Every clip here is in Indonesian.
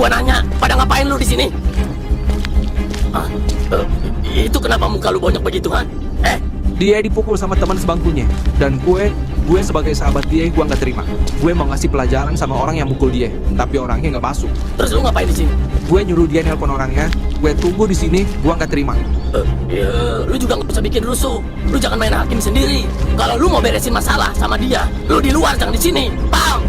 Gua nanya, pada ngapain lu di sini? Ah, itu kenapa muka lu bonyok begitu, han? Dia dipukul sama teman sebangkunya. Dan gue sebagai sahabat dia, gue nggak terima. Gue mau ngasih pelajaran sama orang yang mukul dia, tapi orangnya nggak masuk. Terus lu ngapain di sini? Gue nyuruh dia nelpon orangnya. Gue tunggu di sini, gue nggak terima. Lu juga nggak usah bikin rusuh. Lu jangan main hakim sendiri. Kalau lu mau beresin masalah sama dia, lu di luar, jangan di sini. Paham?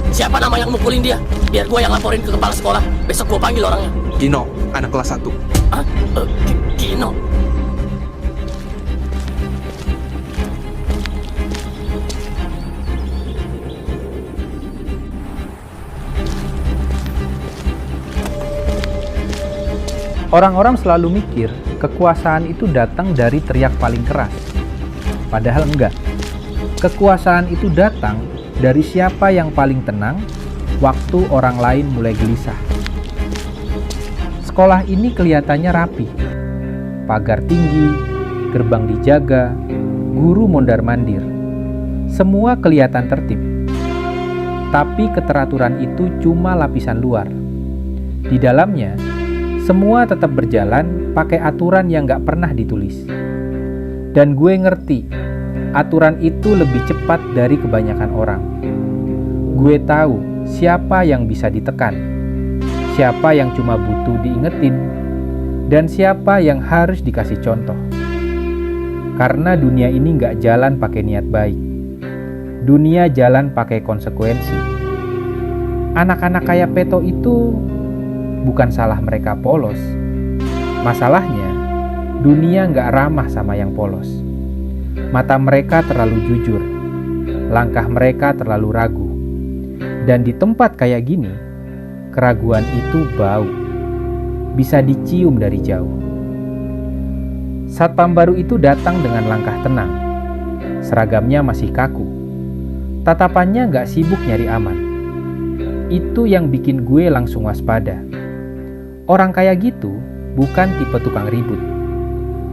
Siapa nama yang mukulin dia? Biar gua yang laporin ke kepala sekolah. Besok gua panggil orangnya. Gino, anak kelas 1. Hah? Gino? Orang-orang selalu mikir kekuasaan itu datang dari teriak paling keras. Padahal enggak. Kekuasaan itu datang dari siapa yang paling tenang waktu orang lain mulai gelisah. Sekolah ini kelihatannya rapi. Pagar tinggi, gerbang dijaga, guru mondar-mandir. Semua kelihatan tertib. Tapi keteraturan itu cuma lapisan luar. Di dalamnya, semua tetap berjalan pakai aturan yang gak pernah ditulis. Dan gue ngerti, aturan itu lebih cepat dari kebanyakan orang. Gue tahu siapa yang bisa ditekan, siapa yang cuma butuh diingetin, dan siapa yang harus dikasih contoh. Karena dunia ini gak jalan pakai niat baik. Dunia jalan pakai konsekuensi. Anak-anak kayak Peto itu bukan salah mereka polos. Masalahnya, dunia nggak ramah sama yang polos. Mata mereka terlalu jujur, langkah mereka terlalu ragu. Dan di tempat kayak gini, keraguan itu bau. Bisa dicium dari jauh. Satpam baru itu datang dengan langkah tenang. Seragamnya masih kaku. Tatapannya nggak sibuk nyari aman. Itu yang bikin gue langsung waspada. Orang kayak gitu bukan tipe tukang ribut.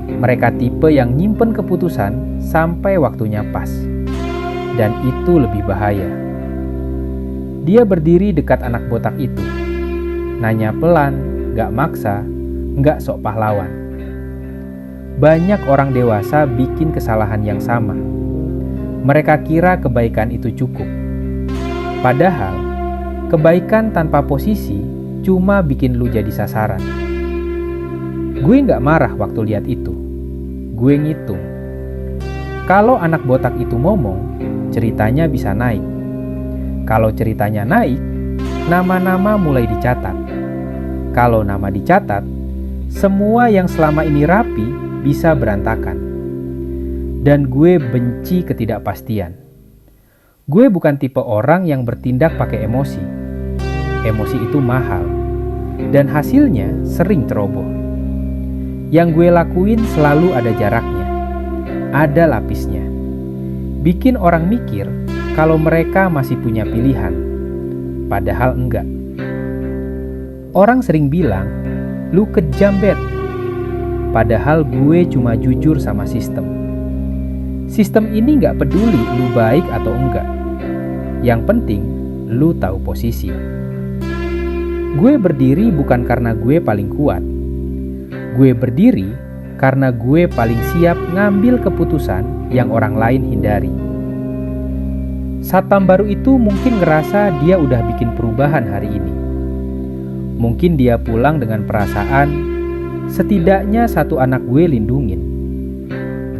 Mereka tipe yang nyimpen keputusan sampai waktunya pas. Dan itu lebih bahaya. Dia berdiri dekat anak botak itu. Nanya pelan, gak maksa, gak sok pahlawan. Banyak orang dewasa bikin kesalahan yang sama. Mereka kira kebaikan itu cukup. Padahal, kebaikan tanpa posisi cuma bikin lu jadi sasaran. Gue gak marah waktu lihat itu. Gue ngitung. Kalau anak botak itu ngomong, ceritanya bisa naik. Kalau ceritanya naik, nama-nama mulai dicatat. Kalau nama dicatat, semua yang selama ini rapi bisa berantakan. Dan gue benci ketidakpastian. Gue bukan tipe orang yang bertindak pakai emosi. Emosi itu mahal, dan hasilnya sering ceroboh. Yang gue lakuin selalu ada jaraknya, ada lapisnya. Bikin orang mikir kalau mereka masih punya pilihan, padahal enggak. Orang sering bilang, lu kejam bet. Padahal gue cuma jujur sama sistem. Sistem ini gak peduli lu baik atau enggak. Yang penting, lu tahu posisi. Gue berdiri bukan karena gue paling kuat. Gue berdiri karena gue paling siap ngambil keputusan yang orang lain hindari. Satpam baru itu mungkin ngerasa dia udah bikin perubahan hari ini. Mungkin dia pulang dengan perasaan, setidaknya satu anak gue lindungin.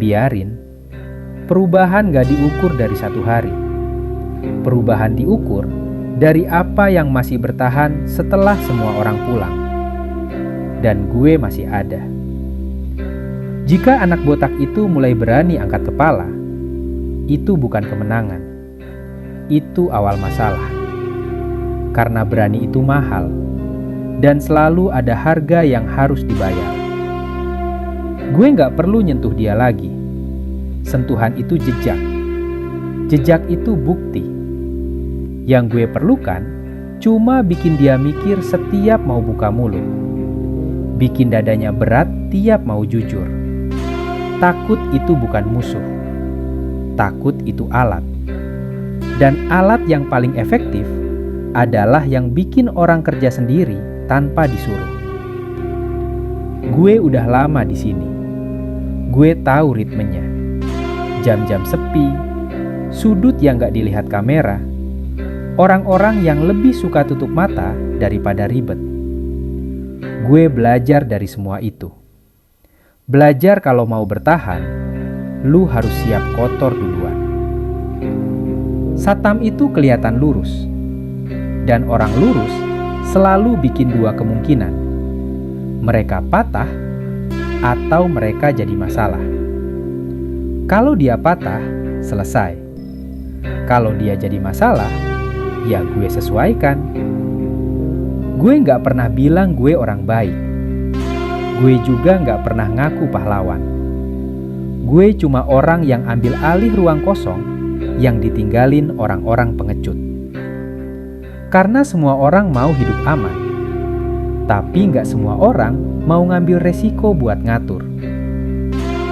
Biarin. Perubahan gak diukur dari satu hari. Perubahan diukur dari apa yang masih bertahan setelah semua orang pulang. Dan gue masih ada. Jika anak botak itu mulai berani angkat kepala, itu bukan kemenangan. Itu awal masalah. Karena berani itu mahal, dan selalu ada harga yang harus dibayar. Gue gak perlu nyentuh dia lagi. Sentuhan itu jejak. Jejak itu bukti. Yang gue perlukan cuma bikin dia mikir setiap mau buka mulut. Bikin dadanya berat tiap mau jujur. Takut itu bukan musuh. Takut itu alat. Dan alat yang paling efektif adalah yang bikin orang kerja sendiri tanpa disuruh. Gue udah lama di sini. Gue tahu ritmenya. Jam-jam sepi, sudut yang gak dilihat kamera, orang-orang yang lebih suka tutup mata daripada ribet. Gue belajar dari semua itu. Belajar kalau mau bertahan, lu harus siap kotor duluan. Satam itu kelihatan lurus, dan orang lurus selalu bikin dua kemungkinan. Mereka patah atau mereka jadi masalah. Kalau dia patah, selesai. Kalau dia jadi masalah, ya gue sesuaikan. Gue gak pernah bilang gue orang baik. Gue juga gak pernah ngaku pahlawan. Gue cuma orang yang ambil alih ruang kosong yang ditinggalin orang-orang pengecut. Karena semua orang mau hidup aman, tapi gak semua orang mau ngambil resiko buat ngatur.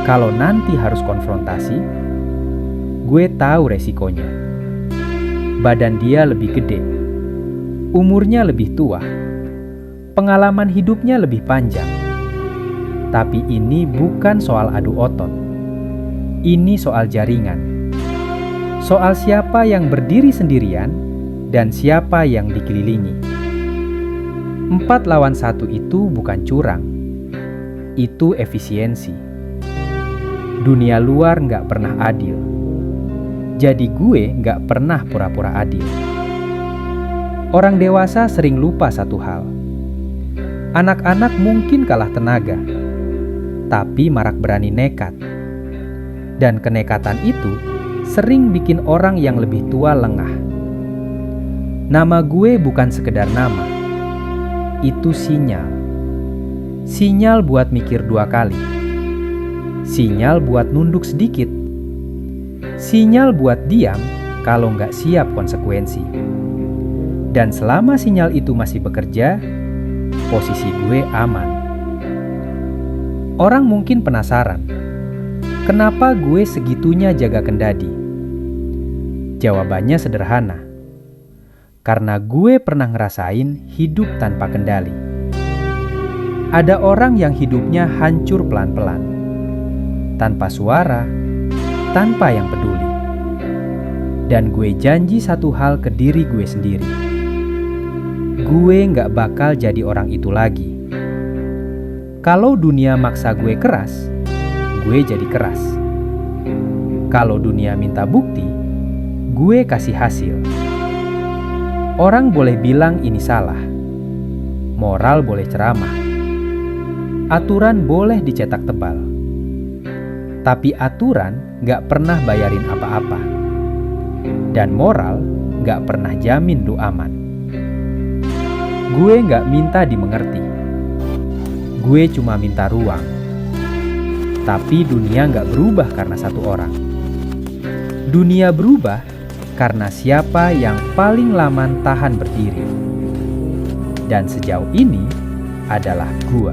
Kalau nanti harus konfrontasi, gue tahu resikonya. Badan dia lebih gede, umurnya lebih tua, pengalaman hidupnya lebih panjang. Tapi ini bukan soal adu otot. Ini soal jaringan. Soal siapa yang berdiri sendirian dan siapa yang dikelilingi. 4 lawan 1 itu bukan curang. Itu efisiensi. Dunia luar nggak pernah adil. Jadi gue nggak pernah pura-pura adil. Orang dewasa sering lupa satu hal. Anak-anak mungkin kalah tenaga, tapi marak berani nekat. Dan kenekatan itu sering bikin orang yang lebih tua lengah. Nama gue bukan sekedar nama. Itu sinyal. Sinyal buat mikir 2 kali. Sinyal buat nunduk sedikit. Sinyal buat diam kalau nggak siap konsekuensi. Dan selama sinyal itu masih bekerja, posisi gue aman. Orang mungkin penasaran, kenapa gue segitunya jaga kendali? Jawabannya sederhana. Karena gue pernah ngerasain hidup tanpa kendali. Ada orang yang hidupnya hancur pelan-pelan, tanpa suara, tanpa yang peduli. Dan gue janji satu hal ke diri gue sendiri. Gue gak bakal jadi orang itu lagi. Kalau dunia maksa gue keras, gue jadi keras. Kalau dunia minta bukti, gue kasih hasil. Orang boleh bilang ini salah. Moral boleh ceramah. Aturan boleh dicetak tebal. Tapi aturan gak pernah bayarin apa-apa. Dan moral gak pernah jamin lu aman. Gue gak minta dimengerti. Gue cuma minta ruang. Tapi dunia gak berubah karena satu orang. Dunia berubah karena siapa yang paling lama tahan berdiri. Dan sejauh ini adalah gua.